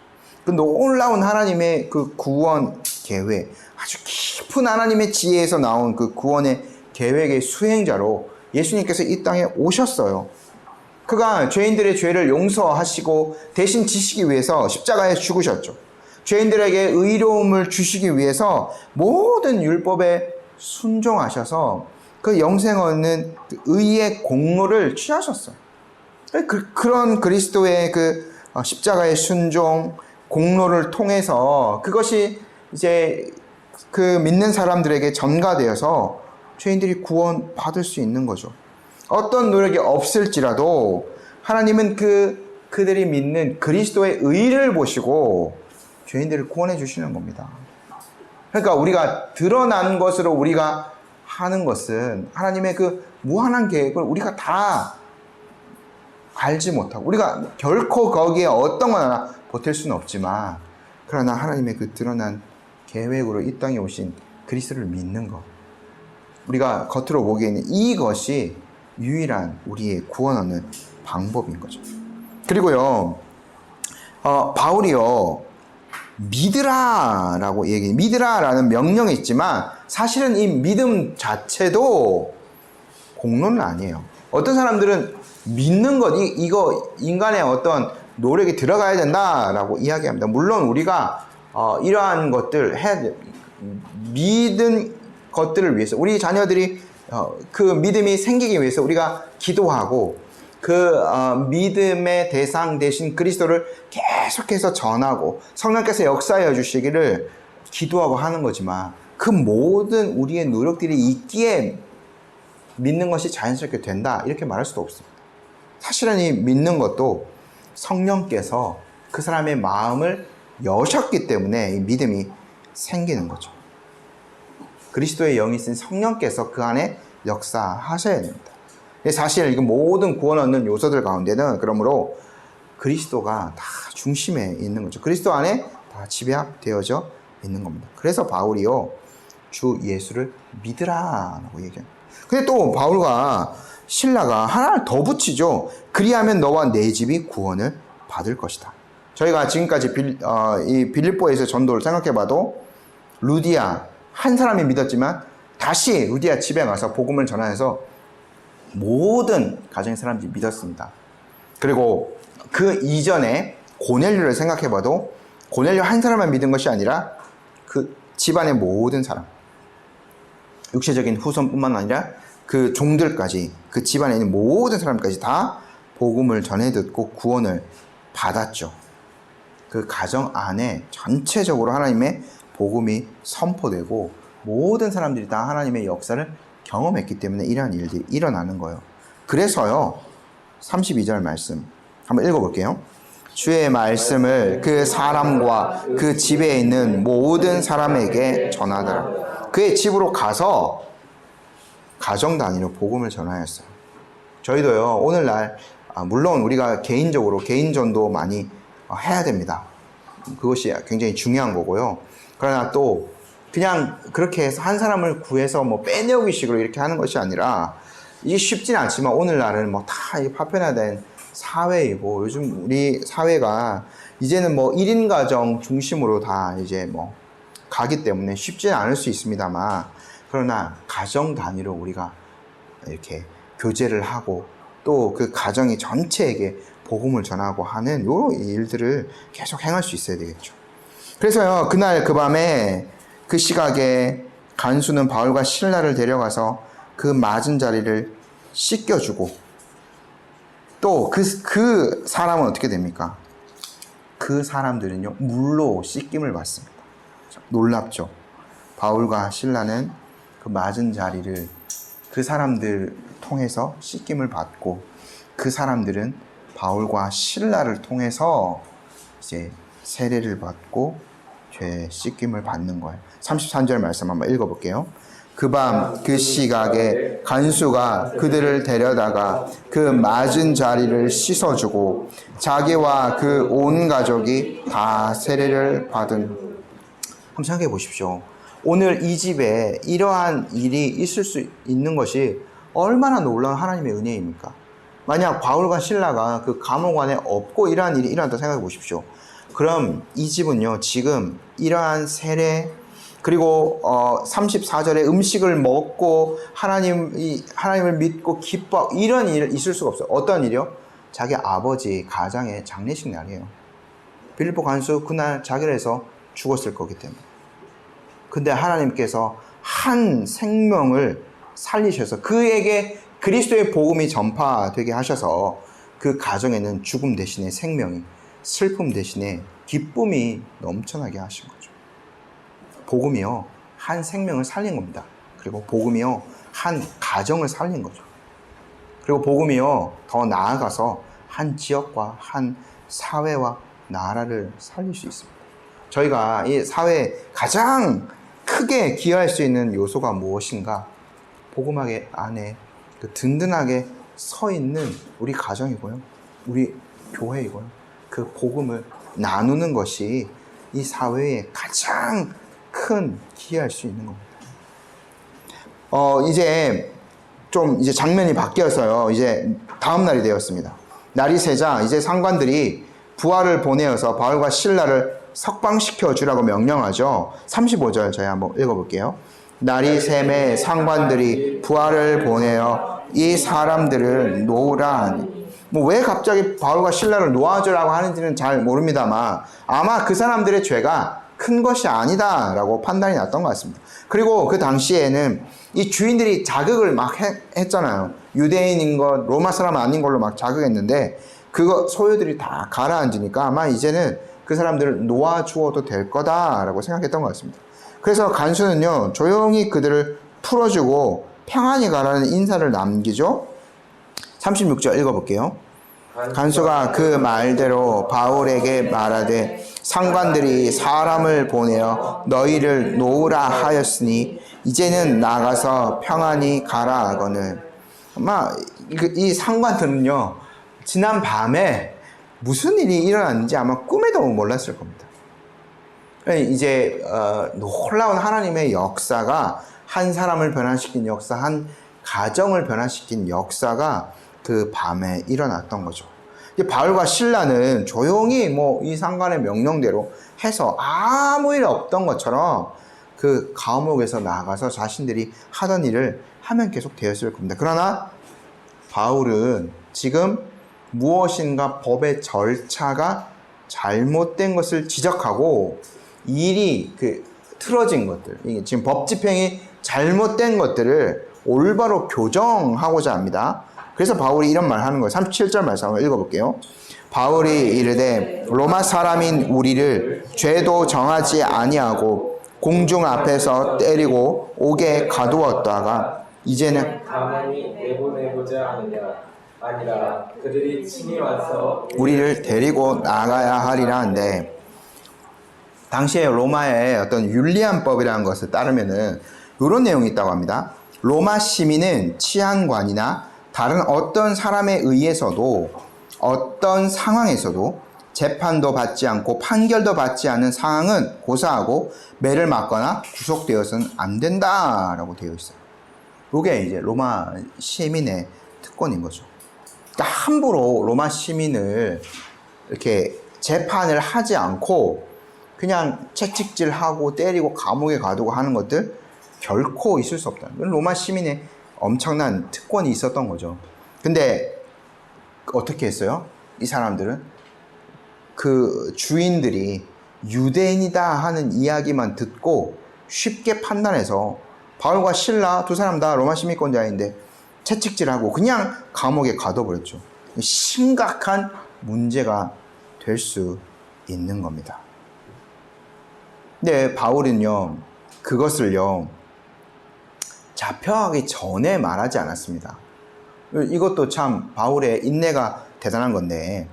그 놀라운 하나님의 그 구원 계획, 아주 깊은 하나님의 지혜에서 나온 그 구원의 계획의 수행자로 예수님께서 이 땅에 오셨어요. 그가 죄인들의 죄를 용서하시고 대신 지시기 위해서 십자가에 죽으셨죠. 죄인들에게 의로움을 주시기 위해서 모든 율법에 순종하셔서 그 영생 얻는 의의 공로를 취하셨어요. 그런 그리스도의 그 십자가의 순종 공로를 통해서 그것이 이제 그 믿는 사람들에게 전가되어서 죄인들이 구원 받을 수 있는 거죠. 어떤 노력이 없을지라도 하나님은 그들이 믿는 그리스도의 의를 보시고 죄인들을 구원해 주시는 겁니다. 그러니까 우리가 드러난 것으로 우리가 하는 것은 하나님의 그 무한한 계획을 우리가 다 알지 못하고 우리가 결코 거기에 어떤 건 하나 버틸 수는 없지만, 그러나 하나님의 그 드러난 계획으로 이 땅에 오신 그리스도를 믿는 것, 우리가 겉으로 보기에는 이것이 유일한 우리의 구원 얻는 방법인 거죠. 그리고요, 바울이요, 믿으라라고 믿으라라는 명령이 있지만 사실은 이 믿음 자체도 공로는 아니에요. 어떤 사람들은 믿는 것, 이거 인간의 어떤 노력이 들어가야 된다라고 이야기합니다. 물론 우리가 이러한 것들 믿은 것들을 위해서 우리 자녀들이 그 믿음이 생기기 위해서 우리가 기도하고 그 믿음의 대상 되신 그리스도를 계속해서 전하고 성령께서 역사하여 주시기를 기도하고 하는 거지만, 그 모든 우리의 노력들이 있기에 믿는 것이 자연스럽게 된다 이렇게 말할 수도 없습니다. 사실은 이 믿는 것도 성령께서 그 사람의 마음을 여셨기 때문에 이 믿음이 생기는 거죠. 그리스도의 영이 있으니 성령께서 그 안에 역사하셔야 됩니다. 사실 이거 모든 구원 얻는 요소들 가운데는 그러므로 그리스도가 다 중심에 있는 거죠. 그리스도 안에 다 집약되어져 있는 겁니다. 그래서 바울이요, 주 예수를 믿으라라고 얘기합니다. 근데 또 바울과 신라가 하나를 더 붙이죠. 그리하면 너와 내 집이 구원을 받을 것이다. 저희가 지금까지 이 빌립보에서 전도를 생각해봐도 루디아 한 사람이 믿었지만 다시 루디아 집에 가서 복음을 전하여서 모든 가정의 사람들이 믿었습니다. 그리고 그 이전에 고넬료를 생각해봐도 고넬료 한 사람만 믿은 것이 아니라 그 집안의 모든 사람, 육체적인 후손뿐만 아니라 그 종들까지, 그 집안에 있는 모든 사람까지 다 복음을 전해 듣고 구원을 받았죠. 그 가정 안에 전체적으로 하나님의 복음이 선포되고 모든 사람들이 다 하나님의 역사를 경험했기 때문에 이러한 일들이 일어나는 거예요. 그래서요, 32절 말씀 한번 읽어볼게요. 주의 말씀을 그 사람과 그 집에 있는 모든 사람에게 전하더라. 그의 집으로 가서 가정 단위로 복음을 전하였어요. 저희도요, 오늘날 물론 우리가 개인적으로 개인 전도 많이 해야 됩니다. 그것이 굉장히 중요한 거고요. 그러나 또 그냥 그렇게 해서 한 사람을 구해서 뭐 빼내오기 식으로 이렇게 하는 것이 아니라, 이게 쉽지는 않지만 오늘날은 뭐 다 파편화된 사회이고, 요즘 우리 사회가 이제는 뭐 1인 가정 중심으로 다 이제 뭐 가기 때문에 쉽지는 않을 수 있습니다만, 그러나 가정 단위로 우리가 이렇게 교제를 하고 또 그 가정이 전체에게 복음을 전하고 하는 요 일들을 계속 행할 수 있어야 되겠죠. 그래서요, 그날 그 밤에 그 시각에 간수는 바울과 실라를 데려가서 그 맞은 자리를 씻겨주고, 또 그 사람은 어떻게 됩니까? 그 사람들은요, 물로 씻김을 받습니다. 놀랍죠? 바울과 실라는 그 맞은 자리를 그 사람들 통해서 씻김을 받고, 그 사람들은 바울과 실라를 통해서 이제 세례를 받고 죄 씻김을 받는 거예요. 33절 말씀 한번 읽어볼게요. 그 밤 그 시각에 간수가 그들을 데려다가 그 맞은 자리를 씻어주고 자기와 그 온 가족이 다 세례를 받은. 한번 생각해 보십시오. 오늘 이 집에 이러한 일이 있을 수 있는 것이 얼마나 놀라운 하나님의 은혜입니까? 만약 바울과 실라가 그 감옥 안에 없고 이러한 일이 일어난다 생각해 보십시오. 그럼 이 집은요, 지금 이러한 세례, 그리고 34절에 음식을 먹고 하나님을 믿고 기뻐, 이런 일 있을 수가 없어요. 어떤 일이요? 자기 아버지 가장의 장례식 날이에요. 빌립보 간수 그날 자결해서 죽었을 거기 때문에. 근데 하나님께서 한 생명을 살리셔서 그에게 그리스도의 복음이 전파되게 하셔서 그 가정에는 죽음 대신에 생명이, 슬픔 대신에 기쁨이 넘쳐나게 하신 거죠. 복음이요, 한 생명을 살린 겁니다. 그리고 복음이요, 한 가정을 살린 거죠. 그리고 복음이요, 더 나아가서 한 지역과 한 사회와 나라를 살릴 수 있습니다. 저희가 이 사회에 가장 크게 기여할 수 있는 요소가 무엇인가? 복음하게 안에 그 든든하게 서 있는 우리 가정이고요, 우리 교회이고요, 그 복음을 나누는 것이 이 사회에 가장 큰 기여할 수 있는 겁니다. 이제 장면이 바뀌어서요, 이제 다음 날이 되었습니다. 날이 새자 이제 상관들이 부하를 보내어서 바울과 실라를 석방시켜 주라고 명령하죠. 35절 저희 한번 읽어볼게요. 날이 샘에 상관들이 부하를 보내어 이 사람들을 놓으라 하니. 왜 갑자기 바울과 실라를 놓아주라고 하는지는 잘 모릅니다만 아마 그 사람들의 죄가 큰 것이 아니다 라고 판단이 났던 것 같습니다. 그리고 그 당시에는 이 주인들이 자극을 막 했잖아요. 유대인인 것, 로마 사람 아닌 걸로 막 자극했는데 그거 소유들이 다 가라앉으니까 아마 이제는 그 사람들을 놓아주어도 될 거다라고 생각했던 것 같습니다. 그래서 간수는요, 조용히 그들을 풀어주고 평안히 가라는 인사를 남기죠. 36절 읽어볼게요. 간수가 그 말대로 바울에게 말하되 상관들이 사람을 보내어 너희를 놓으라 하였으니 이제는 나가서 평안히 가라 하거늘. 아마 이 상관들은요, 지난 밤에 무슨 일이 일어났는지 아마 꿈에도 몰랐을 겁니다. 이제 놀라운 하나님의 역사가, 한 사람을 변화시킨 역사, 한 가정을 변화시킨 역사가 그 밤에 일어났던 거죠. 바울과 실라는 조용히 이 상관의 명령대로 해서 아무 일 없던 것처럼 그 감옥에서 나가서 자신들이 하던 일을 하면 계속 되었을 겁니다. 그러나 바울은 지금 무엇인가 법의 절차가 잘못된 것을 지적하고 일이 틀어진 것들, 지금 법 집행이 잘못된 것들을 올바로 교정하고자 합니다. 그래서 바울이 이런 말 하는 거예요. 37절 말씀 한번 읽어볼게요. 바울이 이르되 로마 사람인 우리를 죄도 정하지 아니하고 공중 앞에서 때리고 옥에 가두었다가 이제는 가만히 내보내고자 하느냐 아니라 그들이 친히 와서 우리를 데리고 나가야 하리라 한데, 당시에 로마의 어떤 율리안법이라는 것을 따르면은 이런 내용이 있다고 합니다. 로마 시민은 치안관이나 다른 어떤 사람에 의해서도 어떤 상황에서도 재판도 받지 않고 판결도 받지 않은 상황은 고사하고 매를 맞거나 구속되어서는 안 된다라고 되어 있어요. 이게 이제 로마 시민의 특권인 거죠. 그러니까 함부로 로마 시민을 이렇게 재판을 하지 않고 그냥 채찍질하고 때리고 감옥에 가두고 하는 것들 결코 있을 수 없다. 로마 시민의 엄청난 특권이 있었던 거죠. 근데 어떻게 했어요? 이 사람들은 그 주인들이 유대인이다 하는 이야기만 듣고 쉽게 판단해서 바울과 실라 두 사람 다 로마 시민권자인데 채찍질하고 그냥 감옥에 가둬버렸죠. 심각한 문제가 될 수 있는 겁니다. 근데 바울은요, 그것을요, 잡혀가기 전에 말하지 않았습니다. 이것도 참 바울의 인내가 대단한 건데,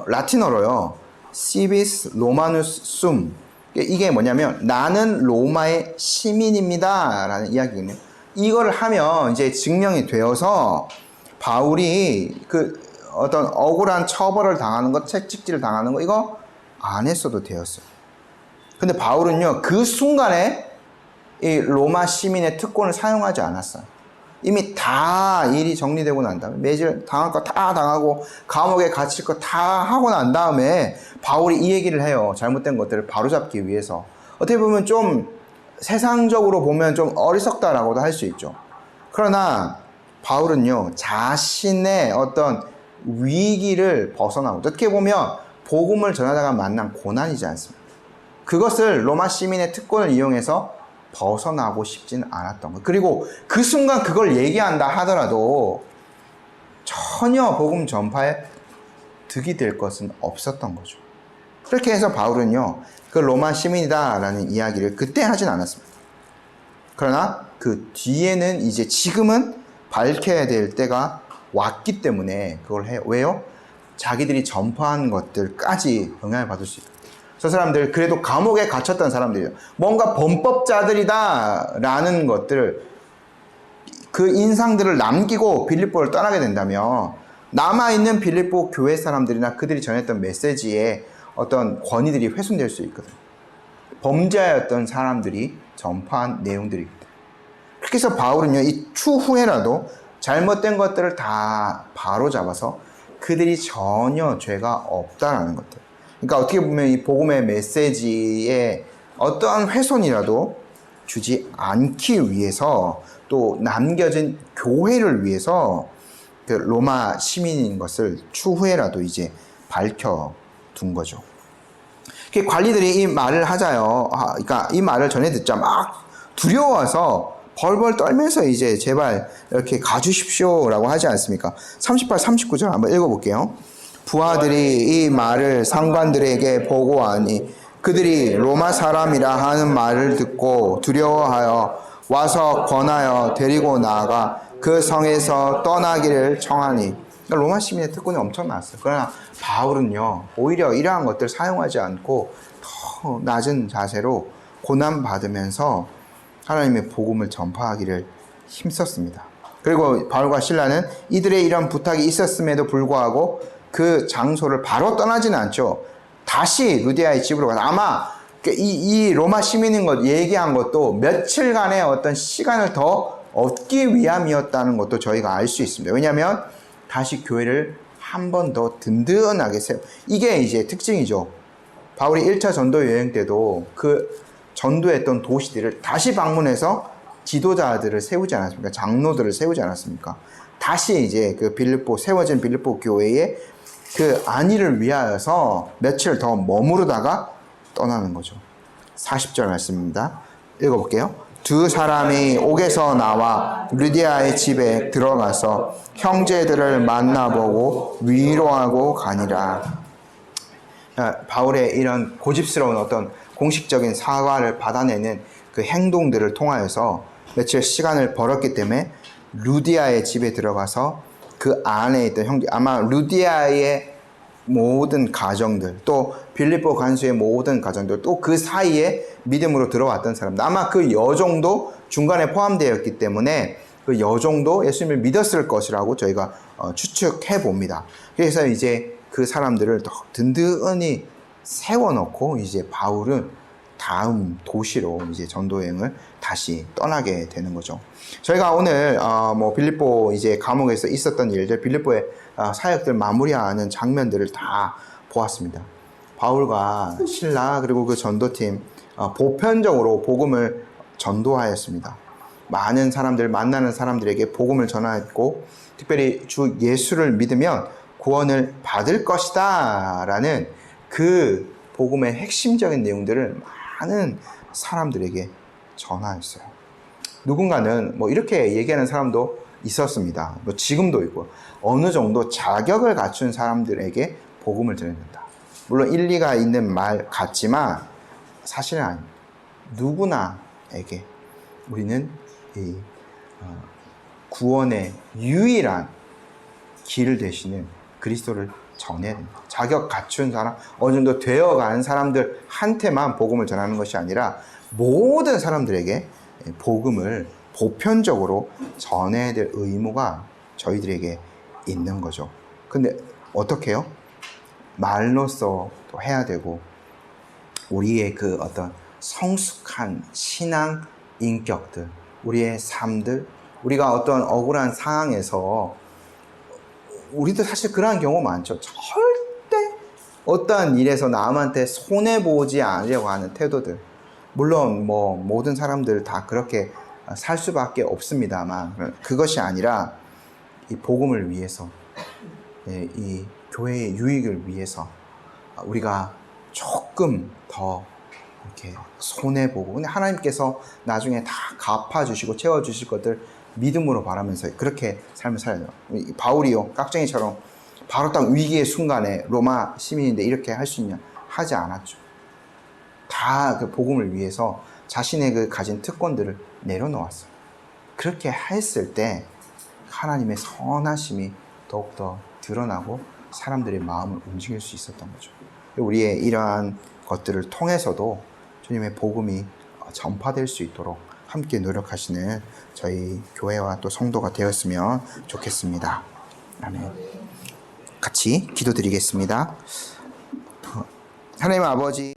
라틴어로요, 시비스 로마누스 숨, 이게 뭐냐면 나는 로마의 시민입니다 라는 이야기거든요. 이걸 하면 이제 증명이 되어서 바울이 그 어떤 억울한 처벌을 당하는 것, 채찍질을 당하는 거 이거 안 했어도 되었어요. 근데 바울은요 그 순간에 이 로마 시민의 특권을 사용하지 않았어요. 이미 다 일이 정리되고 난 다음에 매질 당할 거 다 당하고 감옥에 갇힐 거 다 하고 난 다음에 바울이 이 얘기를 해요. 잘못된 것들을 바로잡기 위해서. 어떻게 보면 좀 세상적으로 보면 좀 어리석다라고도 할 수 있죠. 그러나 바울은요 자신의 어떤 위기를 벗어나고 어떻게 보면 복음을 전하다가 만난 고난이지 않습니까? 그것을 로마 시민의 특권을 이용해서 벗어나고 싶진 않았던 것. 그리고 그 순간 그걸 얘기한다 하더라도 전혀 복음 전파에 득이 될 것은 없었던 거죠. 그렇게 해서 바울은요 그 로마 시민이다라는 이야기를 그때 하진 않았습니다. 그러나 그 뒤에는 이제 지금은 밝혀야 될 때가 왔기 때문에 그걸 해요. 왜요? 자기들이 전파한 것들까지 영향을 받을 수 있다. 저 사람들 그래도 감옥에 갇혔던 사람들이에요. 뭔가 범법자들이다 라는 것들을 그 인상들을 남기고 빌립보를 떠나게 된다면 남아있는 빌립보 교회 사람들이나 그들이 전했던 메시지에 어떤 권위들이 훼손될 수 있거든요. 범죄였던 사람들이 전파한 내용들이기 때문에. 그렇게 해서 바울은요 이 추후에라도 잘못된 것들을 다 바로잡아서 그들이 전혀 죄가 없다라는 것들. 그러니까 어떻게 보면 이 복음의 메시지에 어떠한 훼손이라도 주지 않기 위해서 또 남겨진 교회를 위해서 그 로마 시민인 것을 추후에라도 이제 밝혀둔 거죠. 관리들이 이 말을 하자요. 그러니까 이 말을 전해 듣자 막 두려워서 벌벌 떨면서 이제 제발 이렇게 가주십시오라고 하지 않습니까? 38, 39절 한번 읽어볼게요. 부하들이 이 말을 상관들에게 보고하니 그들이 로마 사람이라 하는 말을 듣고 두려워하여 와서 권하여 데리고 나아가 그 성에서 떠나기를 청하니. 그러니까 로마 시민의 특권이 엄청 많았어요. 그러나 바울은요 오히려 이러한 것들 사용하지 않고 더 낮은 자세로 고난받으면서 하나님의 복음을 전파하기를 힘썼습니다. 그리고 바울과 실라는 이들의 이런 부탁이 있었음에도 불구하고 그 장소를 바로 떠나지는 않죠. 다시 루디아의 집으로 가서 아마 이 로마 시민인 것 얘기한 것도 며칠간의 어떤 시간을 더 얻기 위함이었다는 것도 저희가 알 수 있습니다. 왜냐하면 다시 교회를 한 번 더 든든하게 세워. 이게 이제 특징이죠. 바울이 1차 전도 여행 때도 그 전도했던 도시들을 다시 방문해서 지도자들을 세우지 않았습니까? 장로들을 세우지 않았습니까? 다시 이제 그 세워진 빌립보 교회에 그 안위를 위하여서 며칠 더 머무르다가 떠나는 거죠. 40절 말씀입니다. 읽어볼게요. 두 사람이 옥에서 나와 루디아의 집에 들어가서 형제들을 만나보고 위로하고 가니라. 바울의 이런 고집스러운 어떤 공식적인 사과를 받아내는 그 행동들을 통하여서 며칠 시간을 벌었기 때문에 루디아의 집에 들어가서 그 안에 있던 형제, 아마 루디아의 모든 가정들, 또 빌립보 간수의 모든 가정들, 또 그 사이에 믿음으로 들어왔던 사람들, 아마 그 여종도 중간에 포함되었기 때문에 그 여종도 예수님을 믿었을 것이라고 저희가 추측해 봅니다. 그래서 이제 그 사람들을 더 든든히 세워놓고 이제 바울은 다음 도시로 이제 전도여행을 다시 떠나게 되는 거죠. 저희가 오늘 빌립보 이제 감옥에서 있었던 일들, 빌립보의 사역들 마무리하는 장면들을 다 보았습니다. 바울과 실라 그리고 그 전도팀 보편적으로 복음을 전도하였습니다. 많은 사람들, 만나는 사람들에게 복음을 전하였고, 특별히 주 예수를 믿으면 구원을 받을 것이다 라는 그 복음의 핵심적인 내용들을 많은 사람들에게 전하였어요. 누군가는 이렇게 얘기하는 사람도 있었습니다. 지금도 있고, 어느 정도 자격을 갖춘 사람들에게 복음을 전해준다. 물론 일리가 있는 말 같지만 사실은 아닙니다. 누구나에게 우리는 이 구원의 유일한 길 되시는 그리스도를 전해야 됩니다. 자격 갖춘 사람, 어느 정도 되어가는 사람들한테만 복음을 전하는 것이 아니라 모든 사람들에게 복음을 보편적으로 전해야 될 의무가 저희들에게 있는 거죠. 근데 어떻게 해요? 말로써 또 해야 되고, 우리의 그 어떤 성숙한 신앙 인격들, 우리의 삶들, 우리가 어떤 억울한 상황에서, 우리도 사실 그러한 경우 많죠. 절대 어떠한 일에서 남한테 손해보지 않으려고 하는 태도들. 물론 뭐 모든 사람들 다 그렇게 살 수밖에 없습니다만, 그것이 아니라 이 복음을 위해서, 이 교회의 유익을 위해서 우리가 조금 더 이렇게 손해보고, 근데 하나님께서 나중에 다 갚아주시고 채워주실 것들 믿음으로 바라면서 그렇게 삶을 살아야 돼요. 바울이요, 깍쟁이처럼 바로 딱 위기의 순간에 로마 시민인데 이렇게 할 수 있냐? 하지 않았죠. 다 그 복음을 위해서 자신의 그 가진 특권들을 내려놓았어요. 그렇게 했을 때 하나님의 선하심이 더욱더 드러나고 사람들의 마음을 움직일 수 있었던 거죠. 우리의 이러한 것들을 통해서도 주님의 복음이 전파될 수 있도록 함께 노력하시는 저희 교회와 또 성도가 되었으면 좋겠습니다. 아멘. 같이 기도드리겠습니다. 하나님 아버지,